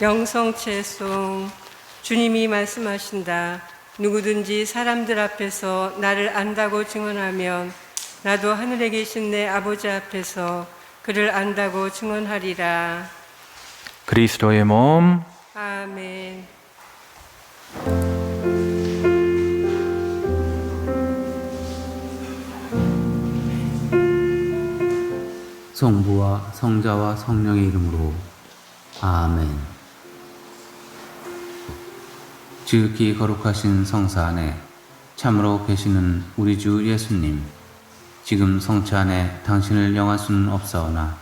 영성채송. 주님이 말씀하신다. 누구든지 사람들 앞에서 나를 안다고 증언하면 나도 하늘에 계신 내 아버지 앞에서 그를 안다고 증언하리라. 그리스도의 몸 아멘. 성부와 성자와 성령의 이름으로 아멘. 지극히 거룩하신 성사 안에 참으로 계시는 우리 주 예수님, 지금 성차 안에 당신을 영할 수는 없사오나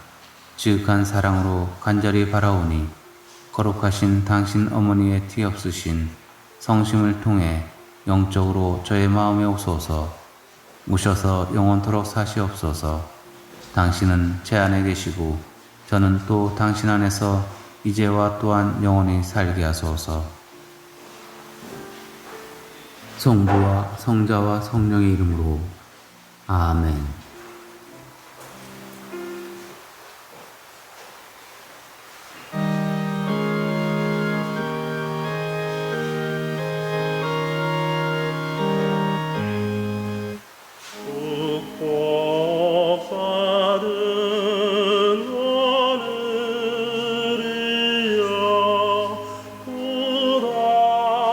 지극한 사랑으로 간절히 바라오니 거룩하신 당신 어머니의 티 없으신 성심을 통해 영적으로 저의 마음에 오소서. 오셔서 영원토록 사시옵소서. 당신은 제 안에 계시고 저는 또 당신 안에서 이제와 또한 영원히 살게 하소서. 성부와 성자와 성령의 이름으로 아멘. 복받은 오늘이여 부당하오니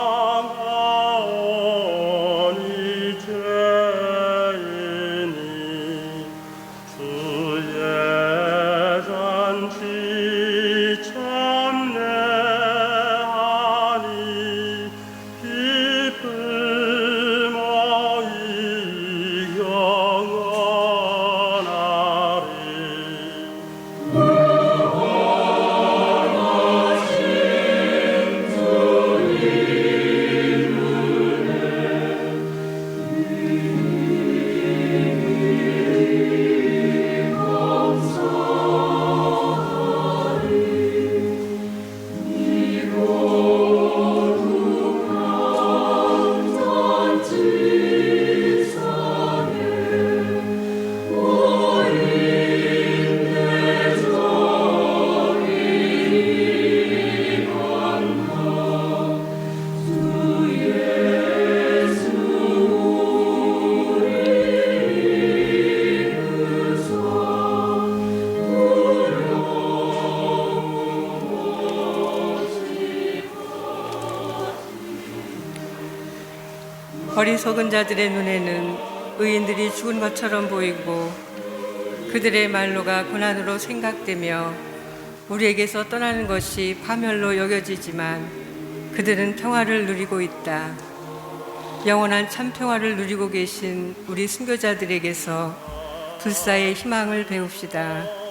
죄이니 주의 잔치 참례하니 기쁨의 영원하리. 어리석은 자들의 눈에는 의인들이 죽은 것처럼 보이고 그들의 말로가 고난으로 생각되며 우리에게서 떠나는 것이 파멸로 여겨지지만 그들은 평화를 누리고 있다. 영원한 참 평화를 누리고 계신 우리 순교자들에게서 불사의 희망을 배웁시다.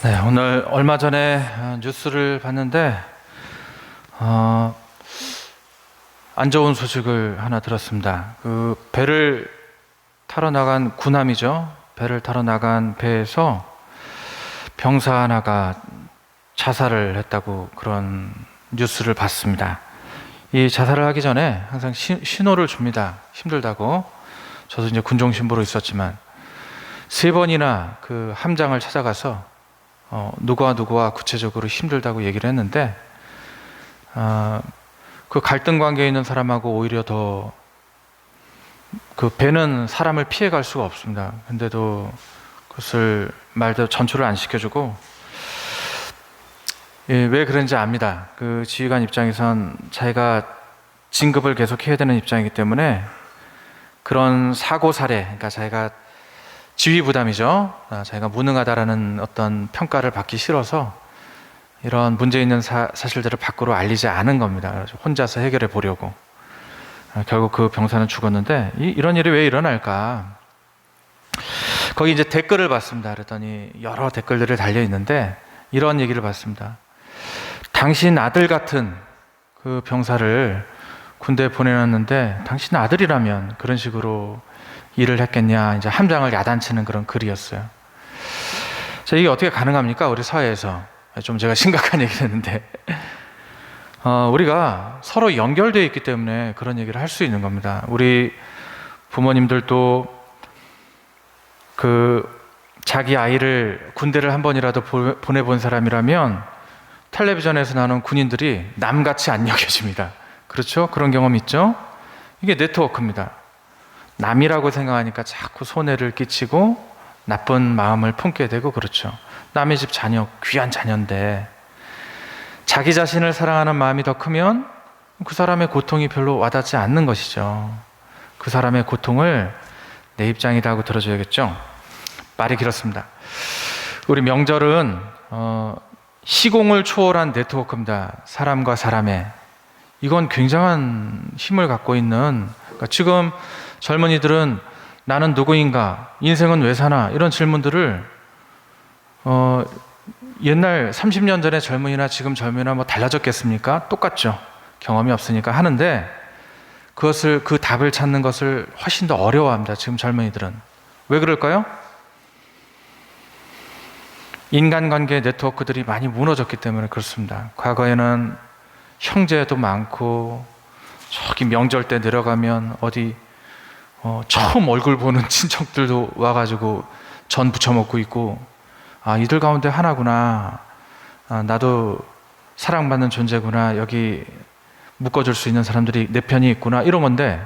네, 오늘 얼마 전에 뉴스를 봤는데 안 좋은 소식을 하나 들었습니다. 그 배를 타러 나간 군함이죠. 배를 타러 나간 배에서 병사 하나가 자살을 했다고 그런 뉴스를 봤습니다. 이 자살을 하기 전에 항상 신호를 줍니다. 힘들다고. 저도 이제 군종 신부로 있었지만 3번이나 그 함장을 찾아가서 누구와 구체적으로 힘들다고 얘기를 했는데 그 갈등 관계에 있는 사람하고 오히려 더 그 배는 사람을 피해 갈 수가 없습니다. 근데도 그것을 말대로 전초를 안 시켜주고 왜 그런지 압니다. 그 지휘관 입장에선 자기가 진급을 계속 해야 되는 입장이기 때문에 그런 사고 사례, 그러니까 자기가 지휘 부담이죠. 자기가 무능하다라는 어떤 평가를 받기 싫어서 이런 문제 있는 사실들을 밖으로 알리지 않은 겁니다. 혼자서 해결해 보려고. 결국 그 병사는 죽었는데 이런 일이 왜 일어날까? 거기 이제 댓글을 봤습니다. 그랬더니 여러 댓글들이 달려 있는데 이런 얘기를 봤습니다. 당신 아들 같은 그 병사를 군대에 보내놨는데 당신 아들이라면 그런 식으로 일을 했겠냐, 이제 함장을 야단치는 그런 글이었어요. 자, 이게 어떻게 가능합니까? 우리 사회에서. 좀 제가 심각한 얘기를 했는데 우리가 서로 연결되어 있기 때문에 그런 얘기를 할 수 있는 겁니다. 우리 부모님들도 그 자기 아이를 군대를 한 번이라도 보내본 사람이라면 텔레비전에서 나오는 군인들이 남같이 안 여겨집니다. 그렇죠? 그런 경험 있죠? 이게 네트워크입니다. 남이라고 생각하니까 자꾸 손해를 끼치고 나쁜 마음을 품게 되고, 그렇죠. 남의 집 자녀, 귀한 자녀인데 자기 자신을 사랑하는 마음이 더 크면 그 사람의 고통이 별로 와닿지 않는 것이죠. 그 사람의 고통을 내 입장이다 하고 들어줘야겠죠. 말이 길었습니다. 우리 명절은 시공을 초월한 네트워크입니다. 사람과 사람의. 이건 굉장한 힘을 갖고 있는, 그러니까 지금 젊은이들은 나는 누구인가, 인생은 왜 사나, 이런 질문들을 옛날 30년 전의 젊은이나 지금 젊은이나 뭐 달라졌겠습니까? 똑같죠. 경험이 없으니까 하는데 그 답을 찾는 것을 훨씬 더 어려워합니다. 지금 젊은이들은. 왜 그럴까요? 인간관계 네트워크들이 많이 무너졌기 때문에 그렇습니다. 과거에는 형제도 많고 저기 명절 때 내려가면 어디 처음 얼굴 보는 친척들도 와가지고 전 부쳐 먹고 있고, 아, 이들 가운데 하나구나, 나도 사랑받는 존재구나, 여기 묶어줄 수 있는 사람들이 내 편이 있구나, 이런 건데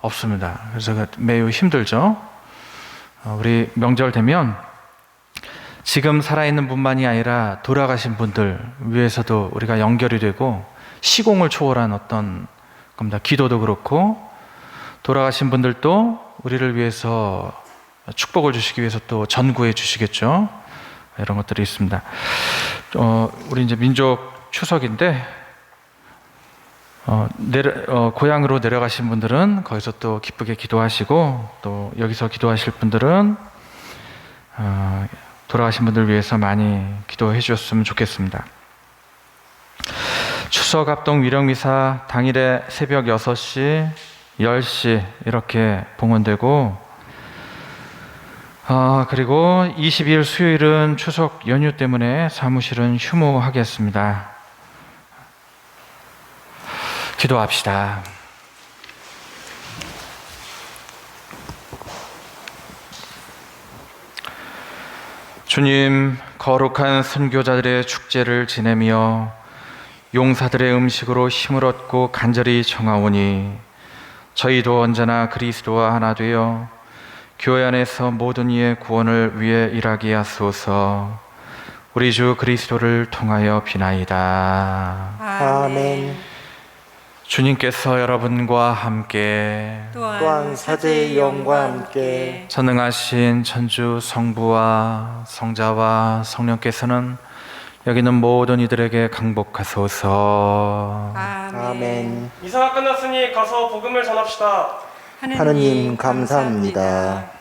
없습니다. 그래서 매우 힘들죠. 우리 명절 되면 지금 살아있는 분만이 아니라 돌아가신 분들 위해서도 우리가 연결이 되고 시공을 초월한 어떤 겁니다. 기도도 그렇고 돌아가신 분들도 우리를 위해서 축복을 주시기 위해서 또 전구해 주시겠죠. 이런 것들이 있습니다. 우리 이제 민족 추석인데 고향으로 내려가신 분들은 거기서 또 기쁘게 기도하시고, 또 여기서 기도하실 분들은 돌아가신 분들 위해서 많이 기도해 주셨으면 좋겠습니다. 추석 합동 위령미사 당일에 새벽 6시, 10시 이렇게 봉헌되고, 그리고 22일 수요일은 추석 연휴 때문에 사무실은 휴무하겠습니다. 기도합시다. 주님, 거룩한 선교자들의 축제를 지내며 용사들의 음식으로 힘을 얻고 간절히 청하오니 저희도 언제나 그리스도와 하나 되어 교회 안에서 모든 이의 구원을 위해 일하게 하소서. 우리 주 그리스도를 통하여 비나이다. 아멘. 주님께서 여러분과 함께 또한 사제의 영과 함께 전능하신 천주 성부와 성자와 성령께서는 여기 있는 모든 이들에게 강복하소서. 아멘. 미사가 끝났으니 가서 복음을 전합시다. 하느님 감사합니다.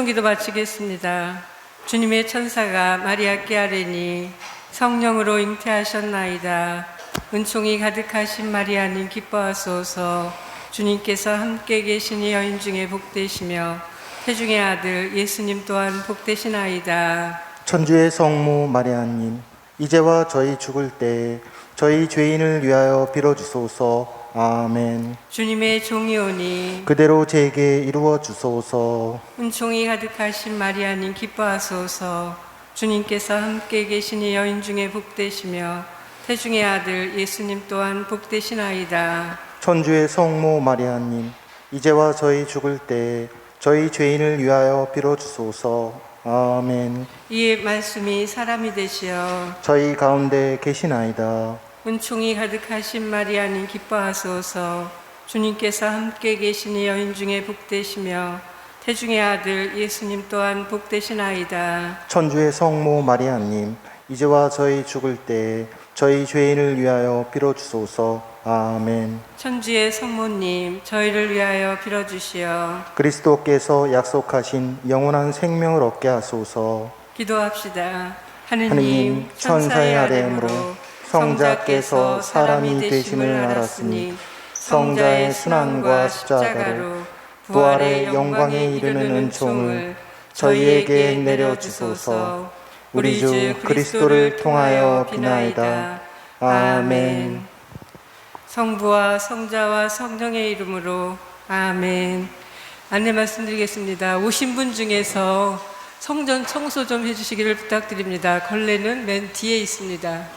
초성기도 마치겠습니다. 주님의 천사가 마리아께 아뢰니 성령으로 잉태하셨나이다. 은총이 가득하신 마리아님 기뻐하소서. 주님께서 함께 계시니 여인 중에 복되시며 태중의 아들 예수님 또한 복되시나이다. 천주의 성모 마리아님, 이제와 저희 죽을 때 저희 죄인을 위하여 빌어주소서. 아멘. 주님의 종이 오니 그대로 제게 이루어 주소서. 은총이 가득하신 마리아님 기뻐하소서. 주님께서 함께 계시니 여인 중에 복되시며 태중의 아들 예수님 또한 복되시나이다. 천주의 성모 마리아님, 이제와 저희 죽을 때 저희 죄인을 위하여 빌어주소서. 아멘. 이의 말씀이 사람이 되시어 저희 가운데 계시나이다. 은총이 가득하신 마리아님 기뻐하소서. 주님께서 함께 계시니 여인 중에 복되시며 태중의 아들 예수님 또한 복되시나이다. 천주의 성모 마리아님, 이제와 저희 죽을 때 저희 죄인을 위하여 빌어주소서. 아멘. 천주의 성모님 저희를 위하여 빌어주시어 그리스도께서 약속하신 영원한 생명을 얻게 하소서. 기도합시다. 하느님, 천사의 아뢰므로 성자께서 사람이 되심을 알았으니 성자의 순환과 십자가로 부활의 영광에 이르는 은총을 저희에게 내려주소서. 우리 주 그리스도를 통하여 비나이다. 아멘. 성부와 성자와 성령의 이름으로 아멘. 안내 말씀드리겠습니다. 오신 분 중에서 성전 청소 좀 해주시기를 부탁드립니다. 걸레는 맨 뒤에 있습니다.